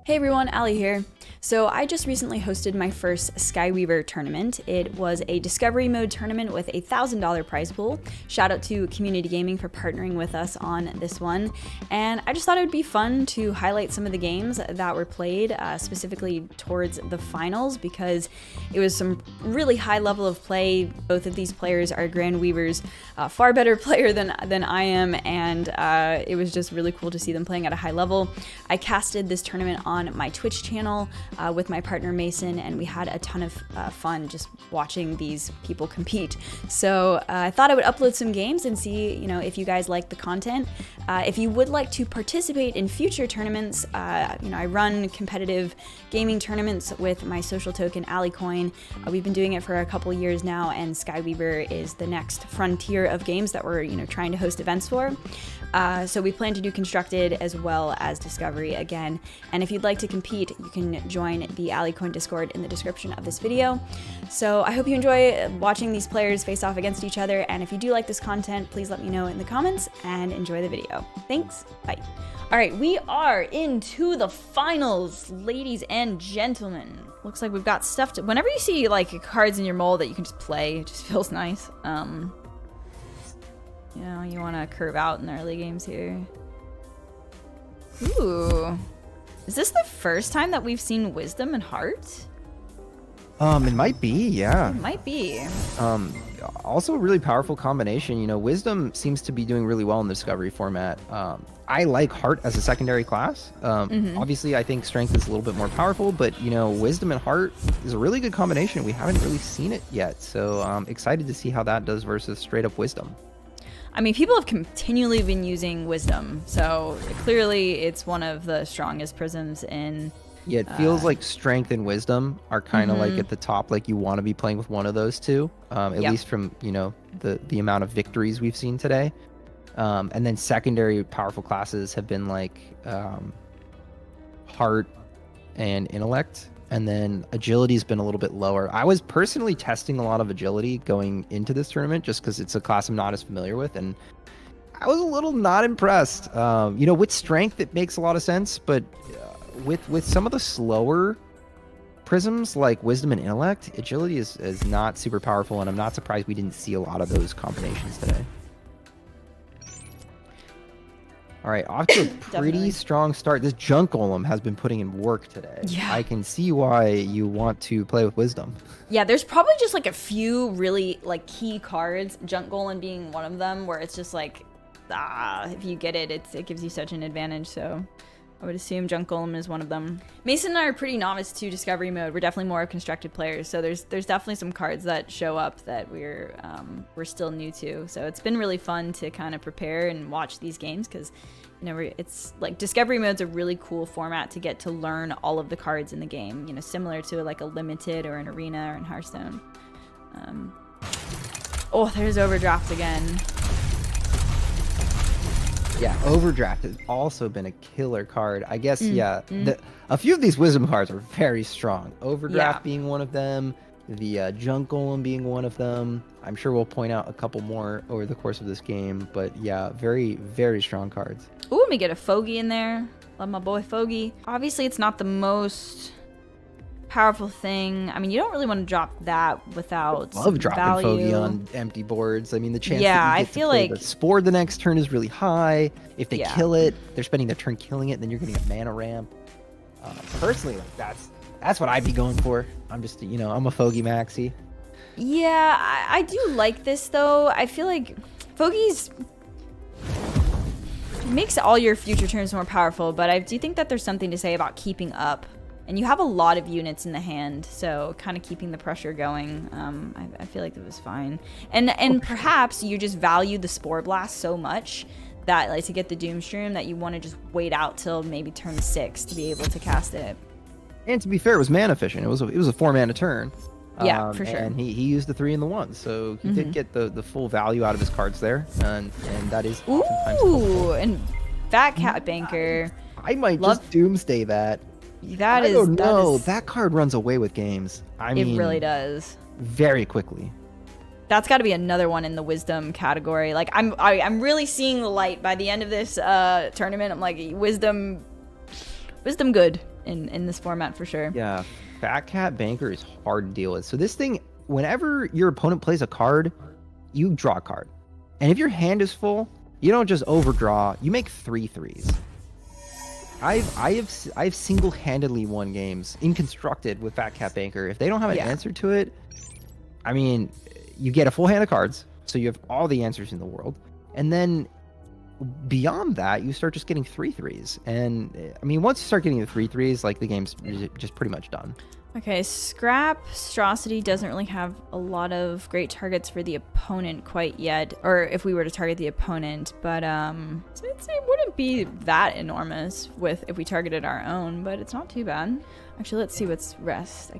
Hey everyone, Allie here. So I just recently hosted my first Skyweaver tournament. It was a discovery mode tournament with a $1,000 prize pool. Shout out to Community Gaming for partnering with us on this one. And I just thought it would be fun to highlight some of the games that were played, specifically towards the finals, because it was some really high level of play. Both of these players are Grand Weavers, far better player than I am, and it was just really cool to see them playing at a high level. I casted this tournament on my Twitch channel with my partner Mason, and we had a ton of fun just watching these people compete. So I thought I would upload some games and see, if you guys like the content. If you would like to participate in future tournaments, I run competitive gaming tournaments with my social token Allie coin. We've been doing it for a couple years now, and Skyweaver is the next frontier of games that we're trying to host events for. So we plan to do constructed as well as discovery again. And if you'd like to compete, you can join the Allie coin Discord in the description of this video. So I hope you enjoy watching these players face off against each other. And if you do like this content, please let me know in the comments and enjoy the video. Thanks. Bye. All right, we are into the finals, ladies and gentlemen. Looks like we've got stuff to, whenever you see like cards in your mold that you can just play, it just feels nice. You want to curve out in the early games here. Ooh. Is this the first time that we've seen Wisdom and Heart? It might be, yeah. It might be. Also a really powerful combination. Wisdom seems to be doing really well in the Discovery format. I like Heart as a secondary class. Obviously, I think Strength is a little bit more powerful, but, Wisdom and Heart is a really good combination. We haven't really seen it yet, so I'm excited to see how that does versus straight up Wisdom. I mean, people have continually been using Wisdom, so clearly it's one of the strongest prisms in... Yeah, it feels like Strength and Wisdom are kind of like at the top, like you want to be playing with one of those two, at least from, the amount of victories we've seen today. And then secondary powerful classes have been like Heart and Intellect. And then agility's been a little bit lower. I was personally testing a lot of agility going into this tournament just because it's a class I'm not as familiar with, and I was a little not impressed. With strength, it makes a lot of sense, but with some of the slower prisms like Wisdom and Intellect, agility is not super powerful, and I'm not surprised we didn't see a lot of those combinations today. All right, off to a pretty strong start. This Junk Golem has been putting in work today. Yeah. I can see why you want to play with Wisdom. Yeah, there's probably just like a few really like key cards, Junk Golem being one of them, where it's just like, if you get it, it gives you such an advantage. So I would assume Junk Golem is one of them. Mason and I are pretty novice to Discovery mode. We're definitely more of constructed players, so there's definitely some cards that show up that we're still new to. So it's been really fun to kind of prepare and watch these games because it's like Discovery mode's a really cool format to get to learn all of the cards in the game. Similar to like a limited or an arena or in Hearthstone. Oh, there's Overdraft again. Yeah, Overdraft has also been a killer card. I guess, a few of these Wisdom cards are very strong. Overdraft being one of them, the Junk Golem being one of them. I'm sure we'll point out a couple more over the course of this game, but yeah, very, very strong cards. Ooh, let me get a Fogey in there. Love my boy Fogey. Obviously, it's not the most powerful thing. I mean, you don't really want to drop that without love dropping value. Fogey on empty boards. I mean, the chance that you I get feel to play like the Spore the next turn is really high. If they kill it, they're spending their turn killing it, and then you're getting a mana ramp. Personally, like that's what I'd be going for. I'm just, I'm a Fogey maxi. Yeah, I do like this though. I feel like Fogey's makes all your future turns more powerful, but I do think that there's something to say about keeping up. And you have a lot of units in the hand, so kind of keeping the pressure going, I feel like that was fine. And perhaps you just value the Spore Blast so much that, like, to get the Doomstream, that you want to just wait out till maybe turn 6 to be able to cast it. And to be fair, it was mana efficient. It was a 4-mana turn. Yeah, for sure. And he used the 3 and the 1, so he did get the full value out of his cards there, and that is oftentimes helpful. And Fat Cat Banker. I might just Doomsday that. I don't know. That card runs away with games. I mean, it really does. Very quickly. That's got to be another one in the Wisdom category. Like I'm really seeing the light by the end of this tournament. I'm like, Wisdom good. in this format for sure. Yeah, Fat Cat Banker is hard to deal with. So this thing, whenever your opponent plays a card, you draw a card. And if your hand is full, you don't just overdraw, you make 3 threes. I've single-handedly won games in constructed with Fat Cat Banker. If they don't have an answer to it, I mean, you get a full hand of cards, so you have all the answers in the world. And then beyond that, you start just getting 3 threes. And I mean, once you start getting the 3 threes, like the game's just pretty much done. Okay, Scrapstrosity doesn't really have a lot of great targets for the opponent quite yet, or if we were to target the opponent, but it wouldn't be that enormous if we targeted our own, but it's not too bad. Actually, let's see what's rest.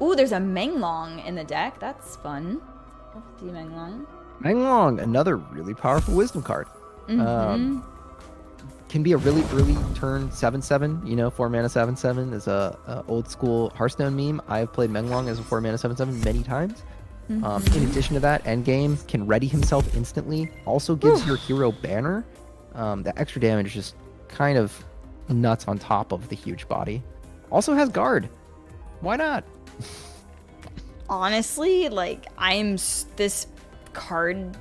Ooh, there's a Menglong in the deck. That's fun. Let's see Menglong. Menglong, another really powerful wisdom card. Can be a really early turn 7/7, you know, 4 mana 7/7 is a old school Hearthstone meme. I've played Menglong as a 4 mana 7/7 many times. In addition to that, endgame can ready himself instantly. Also gives your hero banner. The extra damage is just kind of nuts on top of the huge body. Also has guard. Why not? Honestly, like, this card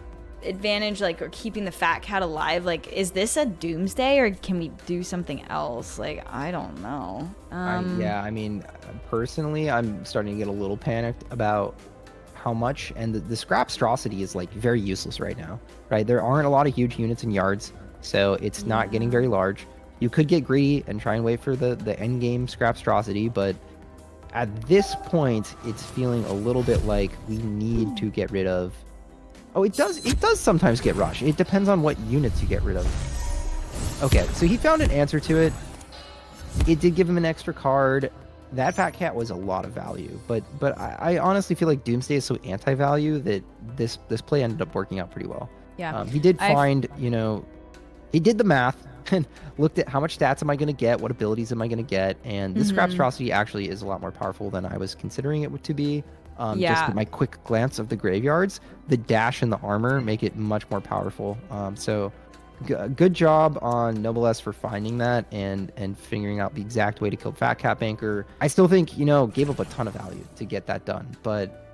advantage, like, or keeping the Fat Cat alive, like, is this a doomsday or can we do something else? Like, I don't know. Yeah, I mean, personally, I'm starting to get a little panicked about how much, and the Scrapstrosity is like very useless right now, right? There aren't a lot of huge units in yards, so it's not getting very large. You could get greedy and try and wait for the end game Scrapstrosity, but at this point, it's feeling a little bit like we need to get rid of. Oh, it does sometimes get rush. It depends on what units you get rid of. Okay, so he found an answer to it. It did give him an extra card. That Fat Cat was a lot of value, but I honestly feel like Doomsday is so anti-value that this play ended up working out pretty well. Yeah. He did find, you know, he did the math and looked at how much stats am I going to get, what abilities am I going to get, and this Scrapstrosity actually is a lot more powerful than I was considering it to be. Just my quick glance of the graveyards, the dash and the armor make it much more powerful. So good job on Noblesse for finding that and figuring out the exact way to kill Fat Cat Banker. I still think, you know, gave up a ton of value to get that done, but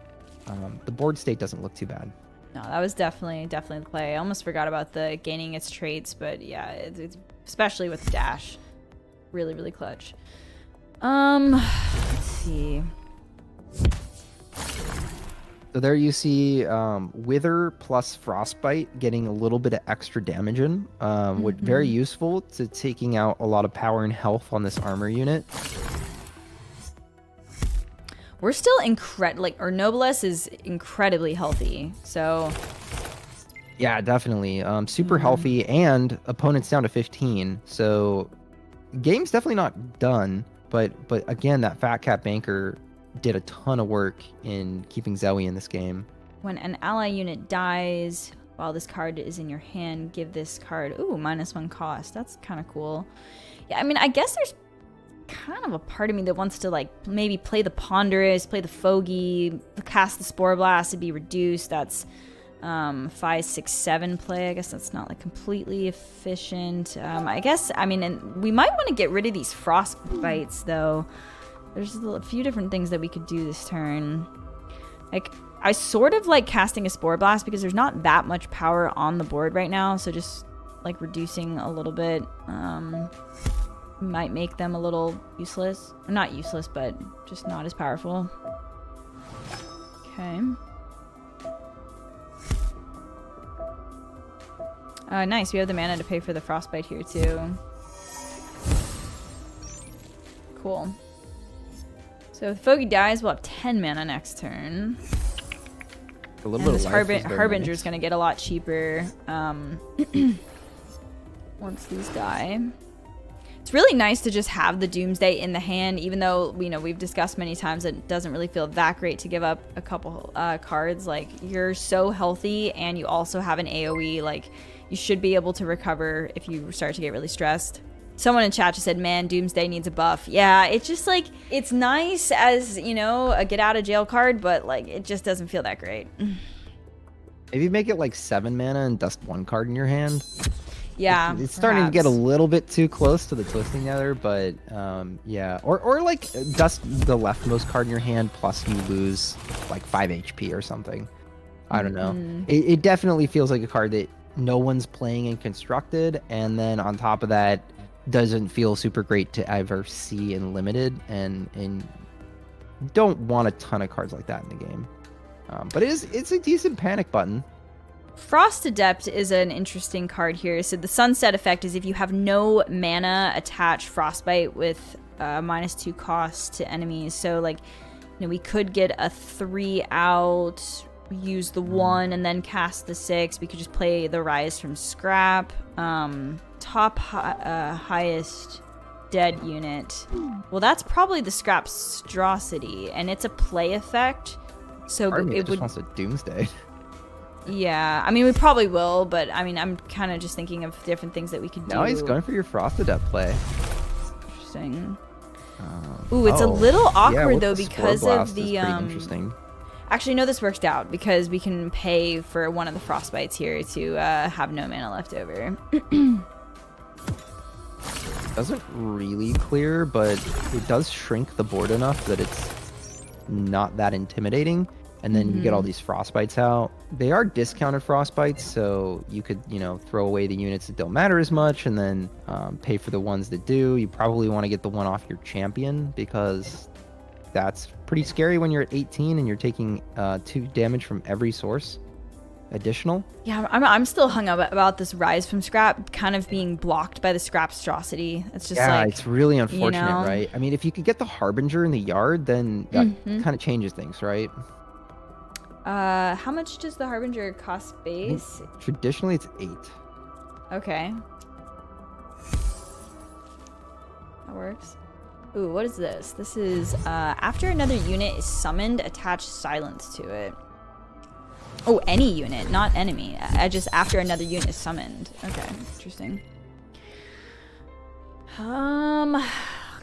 the board state doesn't look too bad. No, that was definitely the play. I almost forgot about the gaining its traits, but yeah, it's especially with the dash, really, really clutch. Let's see. So there you see Wither plus Frostbite getting a little bit of extra damage in, which very useful to taking out a lot of power and health on this armor unit. We're still our Noblesse is incredibly healthy, so. Yeah, definitely. Super healthy, and opponents down to 15. So game's definitely not done, but again, that Fat Cat Banker did a ton of work in keeping Zoe in this game. When an ally unit dies while this card is in your hand, give this card, -1 cost. That's kind of cool. Yeah, I mean, I guess there's kind of a part of me that wants to, like, maybe play the Ponderous, play the Fogey, cast the Spore Blast to be reduced. That's 5, 6, 7 play. I guess that's not, like, completely efficient. I guess, I mean, and we might want to get rid of these Frostbites, though. There's a few different things that we could do this turn. Like, I sort of like casting a Spore Blast because there's not that much power on the board right now, so just, like, reducing a little bit might make them a little useless. Or not useless, but just not as powerful. Okay. Nice, we have the mana to pay for the Frostbite here, too. Cool. So if Fogey dies, we'll have 10 mana next turn. A little bit this of life Harbinger's going to get a lot cheaper once these die. It's really nice to just have the Doomsday in the hand, even though, you know, we've discussed many times that it doesn't really feel that great to give up a couple cards. Like, you're so healthy and you also have an AoE. Like, you should be able to recover if you start to get really stressed. Someone in chat just said, man, Doomsday needs a buff. Yeah, it's just, like, it's nice as, you know, a get out of jail card, but, like, it just doesn't feel that great. Maybe make it like 7 mana and dust 1 card in your hand. Yeah, it's starting to get a perhaps. little bit too close to the Twisting Nether, but yeah. Or like dust the leftmost card in your hand plus you lose like 5 HP or something. I don't know. It definitely feels like a card that no one's playing in Constructed, and then on top of that, doesn't feel super great to ever see in Limited, and don't want a ton of cards like that in the game. But it's a decent panic button. Frost Adept is an interesting card here. So the Sunset effect is if you have no mana, attach Frostbite with -2 cost to enemies. So like, we could get a 3 out, use the 1, and then cast the 6. We could just play the Rise from Scrap. Highest dead unit. Well, that's probably the Scrapstrosity, and it's a play effect. So It just wants a Doomsday. Yeah, I mean, we probably will, but I mean, I'm kind of just thinking of different things that we could do. No, he's going for your Frost Adept play. Interesting. Ooh, it's a little awkward though because of the interesting. Actually, no, this works out because we can pay for one of the Frostbites here to have no mana left over. Doesn't really clear, but it does shrink the board enough that it's not that intimidating. And then you get all these Frostbites out. They are discounted Frostbites, so you could, throw away the units that don't matter as much and then pay for the ones that do. You probably want to get the one off your champion because that's pretty scary when you're at 18 and you're taking 2 damage from every source additional. Yeah, I'm still hung up about this Rise from Scrap kind of being blocked by the Scrapstrosity. It's just it's really unfortunate, right? I mean, if you could get the Harbinger in the yard, then that kind of changes things, right? How much does the Harbinger cost base? Traditionally, it's 8. Okay. That works. Ooh, what is this? This is, after another unit is summoned, attach silence to it. Oh, any unit, not enemy. Just after another unit is summoned. Okay, interesting.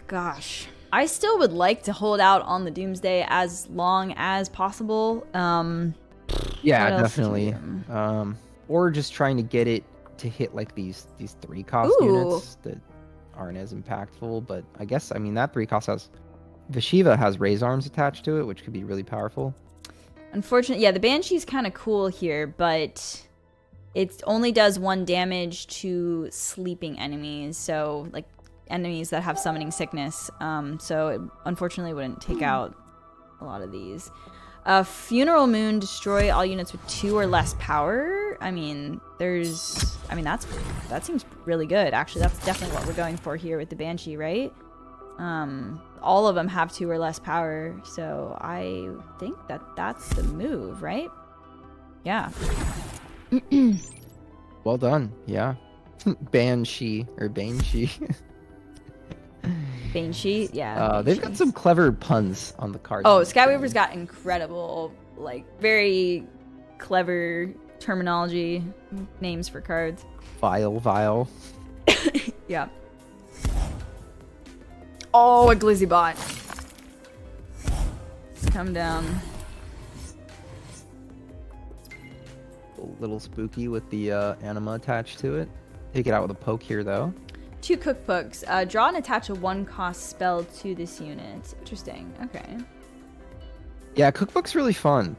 Gosh. I still would like to hold out on the Doomsday as long as possible. Yeah, definitely. Or just trying to get it to hit like these 3 cost units that aren't as impactful. But I guess, I mean, that 3 cost has... Vashiva has Raise Arms attached to it, which could be really powerful. Unfortunately, yeah, the Banshee's kind of cool here, but it only does 1 damage to sleeping enemies. So, like, enemies that have summoning sickness, so it unfortunately wouldn't take out a lot of these. Funeral Moon, destroy all units with 2 or less power. I mean, that seems really good. Actually, that's definitely what we're going for here with the Banshee, right? All of them have 2 or less power, so I think that's the move, right? Yeah. Well done, yeah. Banshee, or Banshee. Banshee, yeah. They've got some clever puns on the cards. Oh, Skyweaver's got incredible, like, very clever terminology, names for cards. Vile. Yeah. Oh, a Glizzy bot. Come down. A little spooky with the anima attached to it. Take it out with a poke here, though. 2 cookbooks. Draw and attach a 1-cost spell to this unit. Interesting. Okay. Yeah, cookbook's really fun.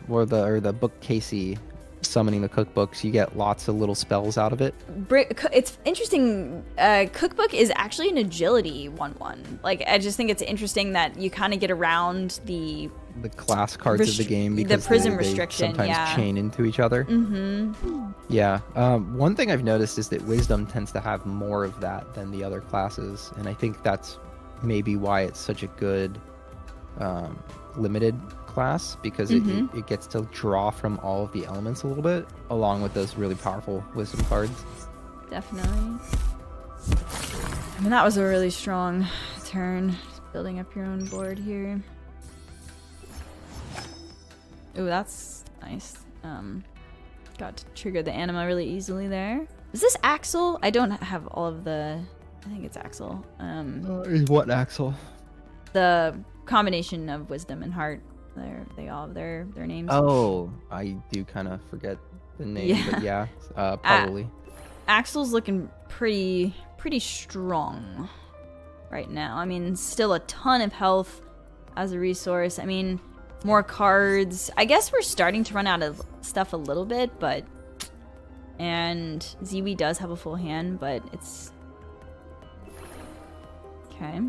Or the book Casey summoning the cookbooks, you get lots of little spells out of it. It's interesting. Cookbook is actually an agility 1/1. Like, I just think it's interesting that you kind of get around the class cards of the game because the prism they restriction sometimes chain into each other. Yeah. One thing I've noticed is that Wisdom tends to have more of that than the other classes, and I think that's maybe why it's such a good limited class, because it gets to draw from all of the elements a little bit, along with those really powerful Wisdom cards. Definitely. I mean, that was a really strong turn. Just building up your own board here. Ooh, that's nice. Got to trigger the anima really easily there. Is this Axel? I don't have all of the... I think it's Axel. What Axel? The combination of Wisdom and Heart. They all have their names. Oh, I do kind of forget the name, but yeah, probably. Axel's looking pretty strong right now. I mean, still a ton of health as a resource. I mean, more cards. I guess we're starting to run out of stuff a little bit, but... And Ziwi does have a full hand, but it's... Okay.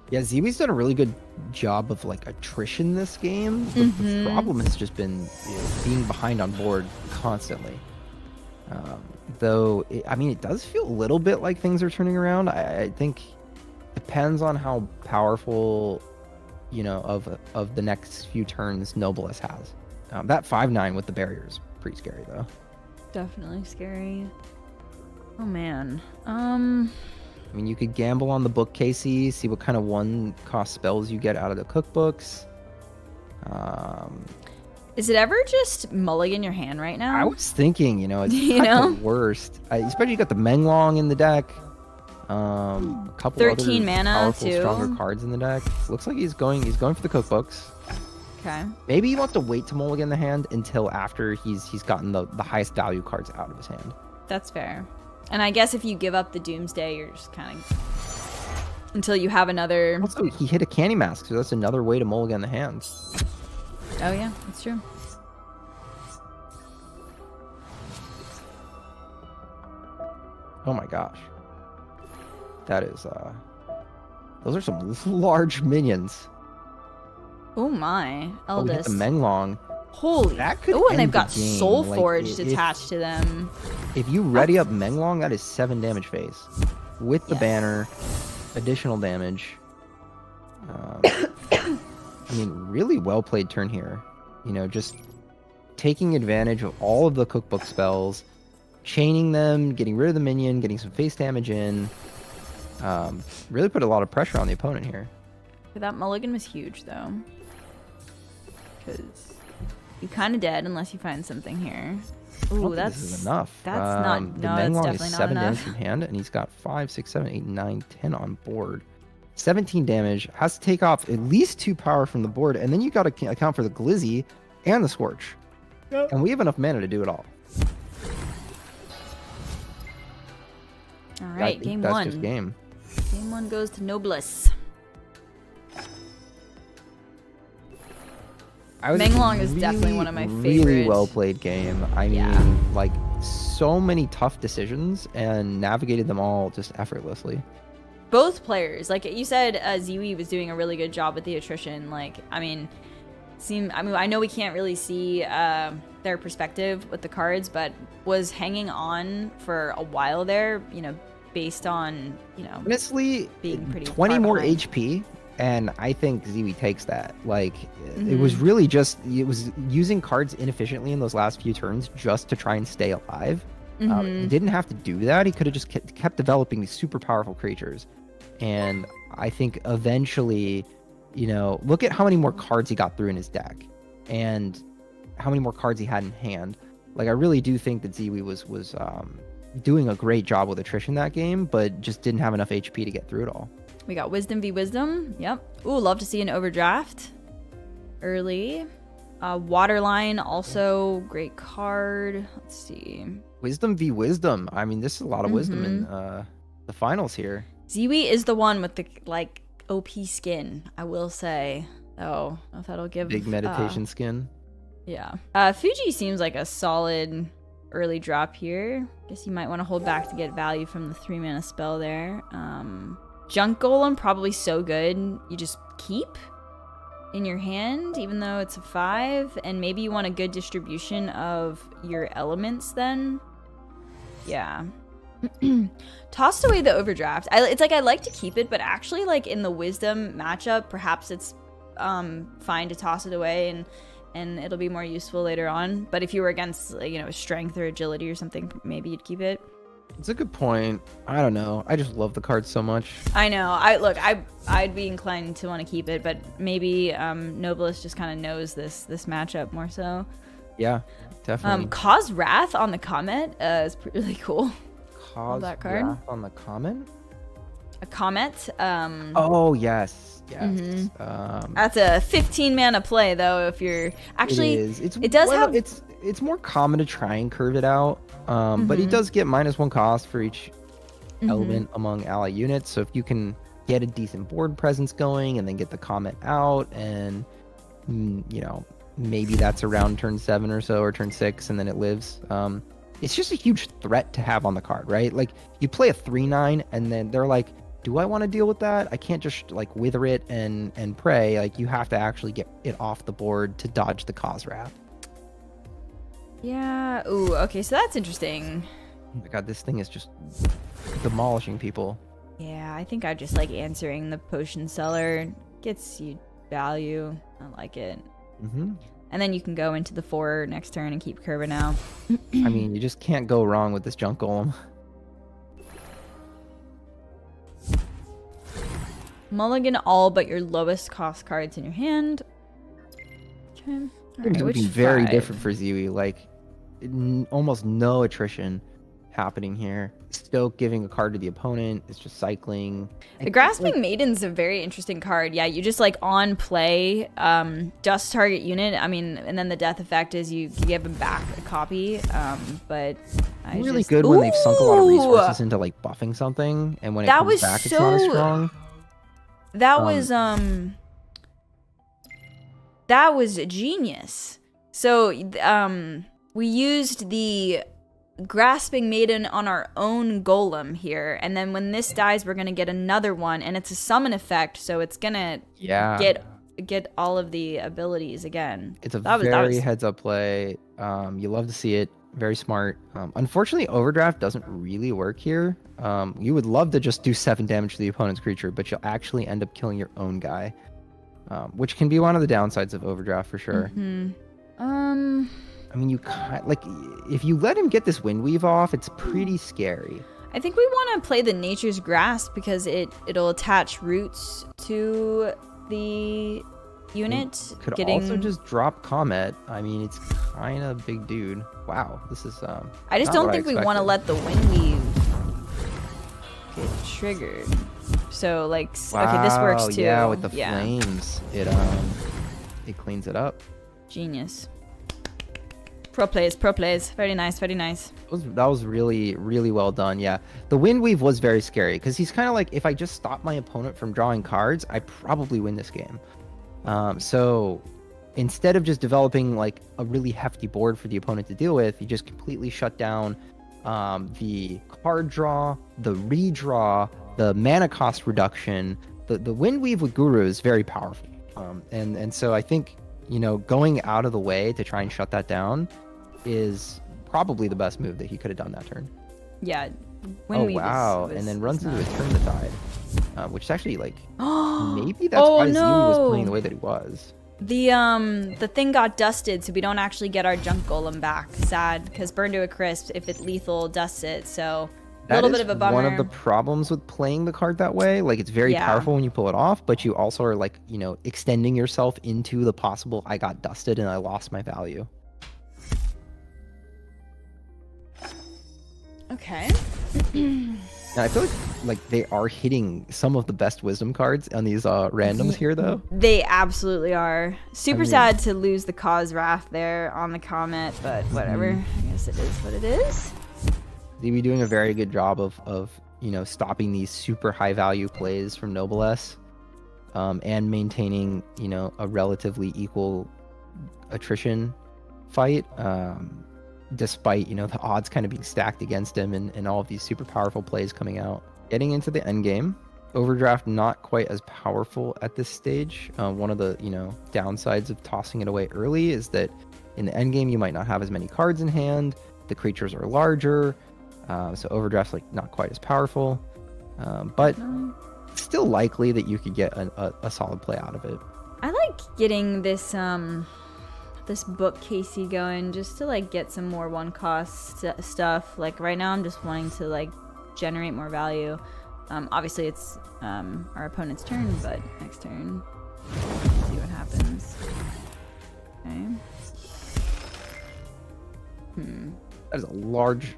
Yeah, Ziwi's done a really good job of like attrition this game. But the problem has just been being behind on board constantly. Though, I mean, it does feel a little bit like things are turning around. I think depends on how powerful, of the next few turns Nobilis has. That 5/9 with the barrier is pretty scary, though. Definitely scary. Oh, man. I mean, you could gamble on the bookcasey, see what kind of one-cost spells you get out of the cookbooks. Is it ever just mulligan your hand right now? I was thinking, it's not the worst. Especially you got the Menglong in the deck. A couple 13 other mana powerful, too. stronger cards in the deck. Looks like he's going for the cookbooks. Okay. Maybe he wants to wait to mulligan the hand until after he's gotten the highest value cards out of his hand. That's fair. And I guess if you give up the Doomsday, you're just kind of... Until you have another... Also, he hit a Candy Mask, so that's another way to mulligan the hand. Oh yeah, that's true. Oh my gosh. That is, those are some large minions. Oh my, Eldest. Oh, the Menglong. Holy. That could Oh, and they've end got the game. Soul Like, Forged attached to them. If you ready up Menglong, that is 7 damage phase. With the banner, additional damage. I mean, really well played turn here. Just taking advantage of all of the cookbook spells, chaining them, getting rid of the minion, getting some face damage in. Really put a lot of pressure on the opponent here. That mulligan was huge, though. Because you're kind of dead unless you find something here. Ooh, this is enough. That's not... No, the that's Menglong definitely is not 7 enough. damage from hand, and he's got 5, 6, 7, 8, 9, 10 on board. 17 damage. Has to take off at least 2 power from the board, and then you got to account for the Glizzy and the Scorch. Yep. And we have enough mana to do it all. All right, game that's one. Just game. Game one goes to Nobilis. Menglong is definitely one of my favorite. Really well played game. I mean, like so many tough decisions and navigated them all just effortlessly. Both players, like you said, Ziwi was doing a really good job with the attrition. Like, I mean, I know we can't really see their perspective with the cards, but was hanging on for a while there. Based on honestly being pretty 20 more behind. HP. And I think Ziwi takes that. Like, it was really just, it was using cards inefficiently in those last few turns just to try and stay alive. He didn't have to do that. He could have just kept developing these super powerful creatures. And I think eventually, look at how many more cards he got through in his deck and how many more cards he had in hand. Like, I really do think that Ziwi was doing a great job with attrition that game, but just didn't have enough HP to get through it all. We got Wisdom v Wisdom. Yep. Ooh, love to see an overdraft early. Waterline, also great card. Let's see. Wisdom v Wisdom. I mean, this is a lot of wisdom in the finals here. Ziwi is the one with the OP skin, I will say. Oh, if that'll give big meditation skin. Yeah. Fuji seems like a solid early drop here. Guess you might want to hold back to get value from the 3 mana spell there. Junk Golem, probably so good. You just keep in your hand, even though it's a 5. And maybe you want a good distribution of your elements then. Yeah. Tossed away the overdraft. It's like I like to keep it, but actually like in the Wisdom matchup, perhaps it's fine to toss it away and it'll be more useful later on. But if you were against, strength or agility or something, maybe you'd keep it. It's a good point. I don't know. I just love the card so much. I know. I'd be inclined to want to keep it, but maybe Nobilis just kind of knows this matchup more so. Yeah, definitely. Cause Wrath on the Comet is really cool. Cause that card. Wrath on the Comet? A Comet. Oh yes. Yes. That's a 15 mana play though. If you're actually, it does have. It's more common to try and curve it out. But he does get -1 cost for each element among ally units. So if you can get a decent board presence going and then get the comet out, and you know, maybe that's around turn 7 or so, or turn 6, and then it lives. It's just a huge threat to have on the card, right? Like you play a 3/9 and then they're like, do I want to deal with that? I can't just like wither it and pray. Like you have to actually get it off the board to dodge the cause wrath. Yeah. Ooh. Okay. So that's interesting. Oh my god, this thing is just demolishing people. Yeah, I think I just like answering the potion seller. Gets you value. I like it. And then you can go into the 4 next turn and keep curving out. I mean, you just can't go wrong with this junk golem. Mulligan all but your lowest cost cards in your hand. Okay. It's looking very different for Ziwi. Like, almost no attrition happening here. Stoke giving a card to the opponent. It's just cycling. The Grasping Maiden's a very interesting card. Yeah, you just like on play, dust target unit. I mean, and then the death effect is you give them back a copy. But it's really good when they've sunk a lot of resources into like buffing something, and when it comes back, it's not as strong. That was genius. So we used the Grasping Maiden on our own golem here, and then when this dies we're gonna get another one, and it's a summon effect, so it's gonna get all of the abilities again. It's a very heads up play. You love to see it. Very smart. Unfortunately, Overdraft doesn't really work here. You would love to just do 7 damage to the opponent's creature, but you'll actually end up killing your own guy, which can be one of the downsides of Overdraft for sure. I mean, you like if you let him get this Windweave off, it's pretty scary. I think we want to play the Nature's Grasp because it'll attach roots to the unit. Could also just drop Comet. I mean, it's kind of big dude. Wow, this is I just don't think we want to let the Windweave get triggered. So like, okay, this works too. Yeah, with the flames, it cleans it up. Genius. Pro plays. Very nice, very nice. That was really, really well done. Yeah, the Windweave was very scary because he's kind of like, if I just stop my opponent from drawing cards, I probably win this game. So instead of just developing like a really hefty board for the opponent to deal with, you just completely shut down the card draw, the redraw, the mana cost reduction. The Windweave with Guru is very powerful. And so I think, you know, going out of the way to try and shut that down is probably the best move that he could have done that turn. Yeah. Windweave and then runs into a Termitide, which is actually like maybe that's why Ziwi was playing the way that he was. The thing got dusted, so we don't actually get our junk golem back. Sad, because burn to a crisp if it lethal dusts it. So a little bit of a bummer. One of the problems with playing the card that way. Like, it's very powerful when you pull it off, but you also are like, you know, extending yourself into the possible I got dusted and I lost my value. Okay. And I feel like they are hitting some of the best wisdom cards on these randoms here, though. They absolutely are. Super sad to lose the cause wrath there on the Comet, but whatever. I guess it is what it is. They'd be doing a very good job of you know, stopping these super high value plays from Noblesse, and maintaining, you know, a relatively equal attrition fight. Despite, you know, the odds kind of being stacked against him and all of these super powerful plays coming out. Getting into the end game, Overdraft not quite as powerful at this stage. One of the, you know, downsides of tossing it away early is that in the end game you might not have as many cards in hand. The creatures are larger, so Overdraft's like not quite as powerful, but still likely that you could get a solid play out of it. I like getting this this bookcasey going just to like get some more one cost stuff. Like right now I'm just wanting to like generate more value. Obviously it's our opponent's turn, but next turn see what happens. Okay. That is a large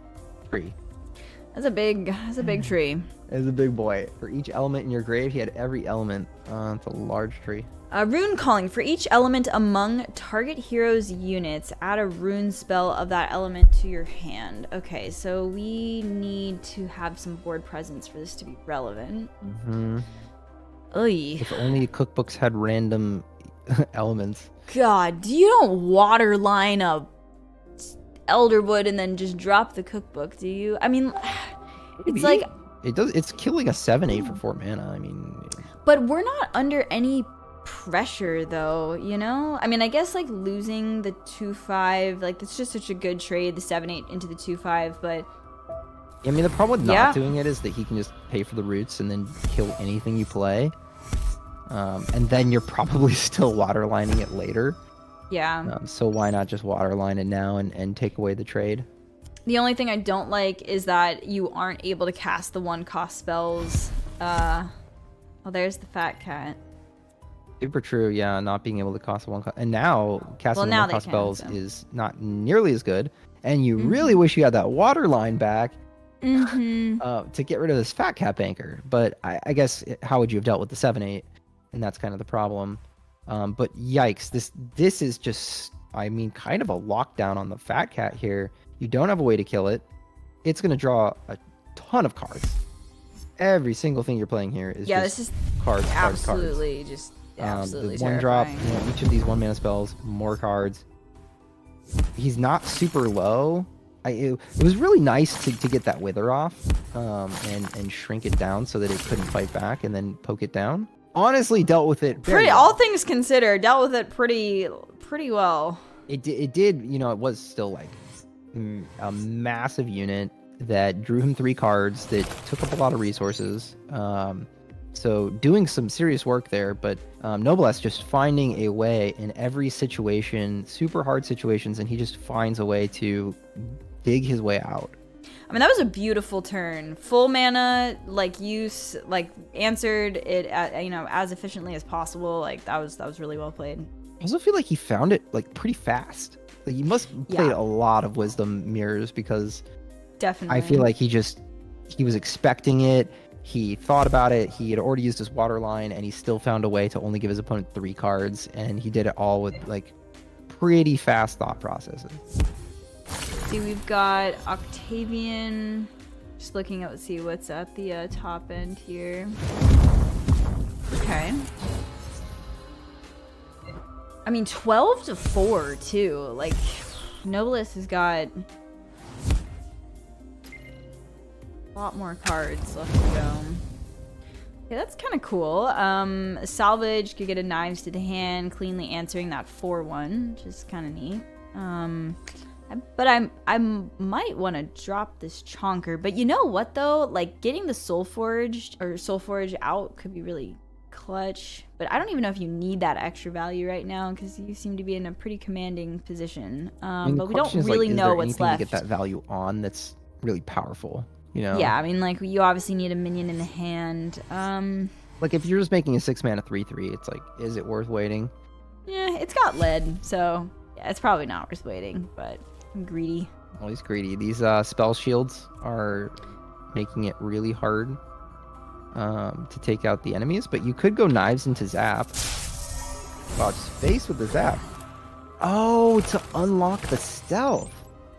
tree. That's a big tree. Is a big boy. For each element in your grave, he had every element. It's a large tree. Rune calling. For each element among target hero's units, add a rune spell of that element to your hand. Okay, so we need to have some board presence for this to be relevant. Mm-hmm. Oy. If only cookbooks had random elements. God, you don't waterline a elderwood and then just drop the cookbook, do you? I mean, it's like... It does. It's killing a 7/8 for 4 mana. I mean... But we're not under any pressure, though, you know? I mean, I guess, like, losing the 2/5, like, it's just such a good trade, the 7/8 into the 2/5, but... I mean, the problem with not doing it is that he can just pay for the roots and then kill anything you play. And then you're probably still waterlining it later. Yeah. So why not just waterline it now and take away the trade? The only thing I don't like is that you aren't able to cast the 1-cost spells. Oh, there's the fat cat. Super true, yeah, not being able to cost 1-cost. And now, casting 1-cost spells is not nearly as good. And you really wish you had that waterline back to get rid of this fat cat banker. But I guess, how would you have dealt with the 7/8? And that's kind of the problem. But yikes, this is just, I mean, kind of a lockdown on the fat cat here. You don't have a way to kill it. It's going to draw a ton of cards. Every single thing you're playing here is just this is cards. absolutely just absolutely the one drop, you know, each of these 1-mana spells, more cards. He's not super low. It was really nice to get that wither off and shrink it down so that it couldn't fight back and then poke it down. Honestly, dealt with it very well. All things considered, dealt with it pretty well. It did, you know, it was still like a massive unit that drew him 3 cards that took up a lot of resources. So doing some serious work there, but Noblesse just finding a way in every situation, super hard situations, and he just finds a way to dig his way out. I mean, that was a beautiful turn. Full mana, like, use, like, answered it, you know, as efficiently as possible. Like, that was really well played. I also feel like he found it, like, pretty fast. Like, he must have played a lot of Wisdom Mirrors because... Definitely. I feel like he was expecting it. He thought about it. He had already used his water line, and he still found a way to only give his opponent 3 cards. And he did it all with, like, pretty fast thought processes. See, we've got Octavian. Just looking at, let's see what's at the top end here. Okay. I mean, 12-4 too. Like, Noblesse has got a lot more cards left to go. Yeah, that's kind of cool. Salvage could get a knives to the hand, cleanly answering that 4/1, which is kind of neat. But I might want to drop this chonker. But you know what though? Like, getting the Soulforge out could be really clutch. But I don't even know if you need that extra value right now because you seem to be in a pretty commanding position. But we don't really know what's left. To get that value on that's really powerful, you know? Yeah, I mean, like, you obviously need a minion in the hand. Like, if you're just making a 6-mana 3/3, it's like, is it worth waiting? Yeah, it's got lead, so yeah, it's probably not worth waiting, but I'm greedy. Well, he's greedy. These spell shields are making it really hard to take out the enemies, but you could go knives into zap. Wow, space with the zap. Oh, to unlock the stealth.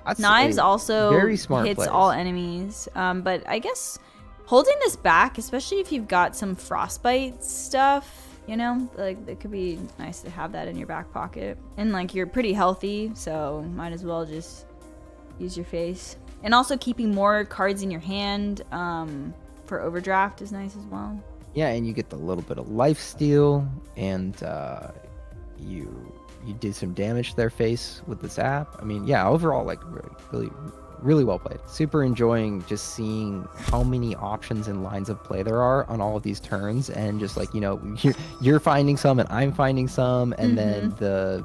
That's knives also very smart hits plays. all enemies, but I guess holding this back, especially if you've got some frostbite stuff, you know, like, it could be nice to have that in your back pocket. And, like, you're pretty healthy, so might as well just use your face. And also keeping more cards in your hand for overdraft is nice as well. Yeah, and you get the little bit of life steal, and you did some damage to their face with the zap. I mean, yeah, overall, like, really well played. Super enjoying just seeing how many options and lines of play there are on all of these turns, and just, like, you know, you're finding some and I'm finding some, and then the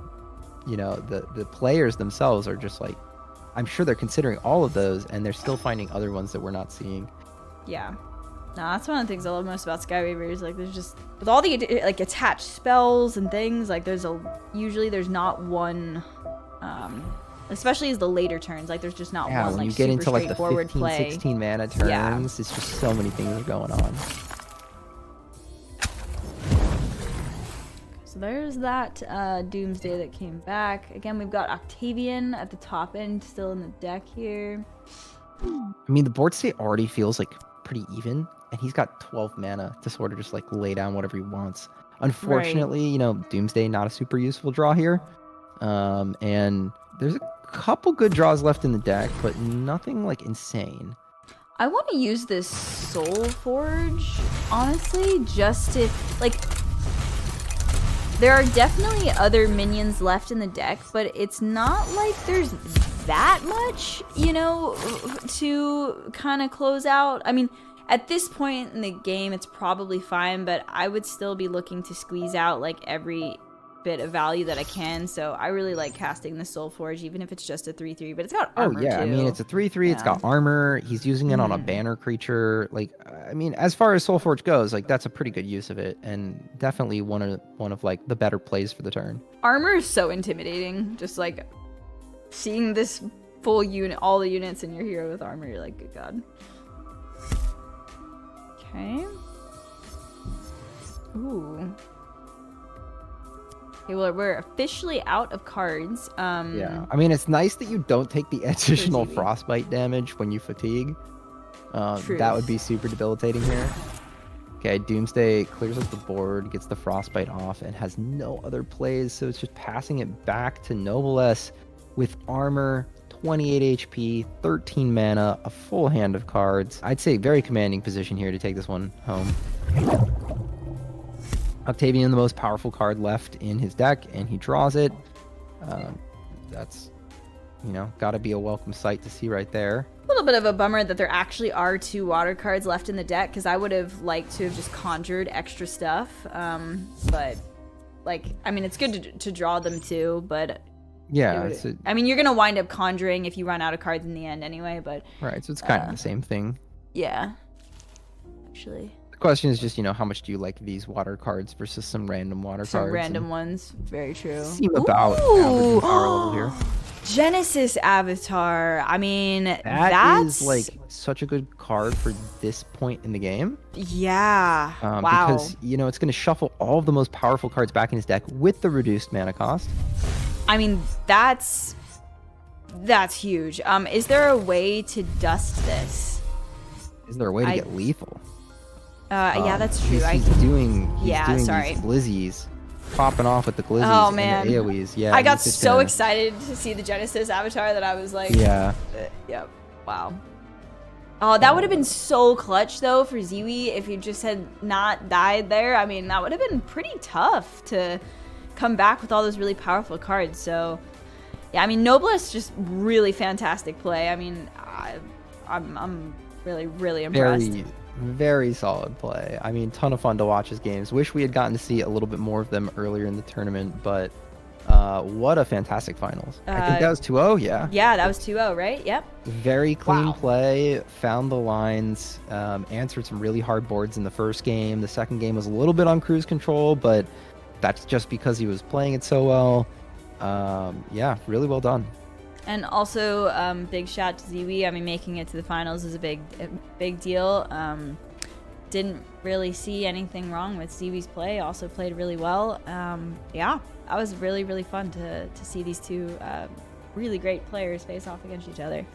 players themselves are just like, I'm sure they're considering all of those, and they're still finding other ones that we're not seeing. Yeah. No, that's one of the things I love most about Skyweaver is, like, there's just, with all the, like, attached spells and things, like, usually there's not one especially as the later turns. Like, there's just not Yeah, one when like you get super into like the straightforward 15, play. 16 mana turns, Yeah. it's just so many things are going on. So there's that Doomsday that came back. Again, we've got Octavian at the top end, still in the deck here. I mean, the board state already feels like pretty even, and he's got 12 mana to sort of just like lay down whatever he wants. Unfortunately, you know, Doomsday not a super useful draw here. And there's a couple good draws left in the deck, but nothing like insane. I want to use this Soul Forge, honestly, just to, like, there are definitely other minions left in the deck, but it's not like there's that much, you know, to kind of close out. I mean, at this point in the game, it's probably fine, but I would still be looking to squeeze out, like, every bit of value that I can. So I really like casting the Soul Forge, even if it's just a 3/3, but it's got armor yeah, too. I mean, it's a 3/3, it's got armor, he's using it on a banner creature. Like, I mean, as far as Soul Forge goes, like, that's a pretty good use of it, and definitely one of like the better plays for the turn. Armor is so intimidating. Just like seeing this full unit, all the units in your hero with armor, you're like, good god. Okay. Ooh. Okay, well, we're officially out of cards. Yeah, I mean, it's nice that you don't take the additional frostbite damage when you fatigue. That would be super debilitating here. Okay, Doomsday clears up the board, gets the frostbite off, and has no other plays, so it's just passing it back to Noblesse with armor, 28 HP, 13 mana, a full hand of cards. I'd say very commanding position here to take this one home. Octavian, the most powerful card left in his deck, and he draws it. That's, you know, gotta be a welcome sight to see right there. A little bit of a bummer that there actually are 2 water cards left in the deck, because I would have liked to have just conjured extra stuff. But, like, I mean, it's good to draw them too, but... Yeah. I mean, you're going to wind up conjuring if you run out of cards in the end anyway, but... Right, so it's kind of the same thing. Yeah. Actually... The question is just, you know, how much do you like these water cards versus some random water cards? Some random ones. Very true. Seem about average in power level here. Genesis Avatar. I mean, that's like such a good card for this point in the game. Yeah. Wow. Because, you know, it's going to shuffle all of the most powerful cards back in his deck with the reduced mana cost. I mean, that's huge. Is there a way to dust this? Is there a way to get lethal? Yeah, that's true. He's doing these sorry. glizzies, popping off with the glizzies and the AoEs. Yeah, I got so excited to see the Genesis Avatar that I was like, yeah. Yep. Wow. Oh, that would have been so clutch though for Ziwi if you just had not died there. I mean, that would have been pretty tough to come back with all those really powerful cards. So, yeah, I mean, Noblesse just really fantastic play. I mean, I'm really, really impressed. Very solid play. I mean, ton of fun to watch his games. Wish we had gotten to see a little bit more of them earlier in the tournament, but what a fantastic finals. I think that was 2-0, yeah. Yeah, that was 2-0, right? Yep. Very clean play, found the lines, answered some really hard boards in the first game. The second game was a little bit on cruise control, but that's just because he was playing it so well. Yeah, really well done. And also, big shout to Ziwi. I mean, making it to the finals is a big deal. Didn't really see anything wrong with Ziwi's play. Also played really well. Yeah, that was really, really fun to see these two really great players face off against each other.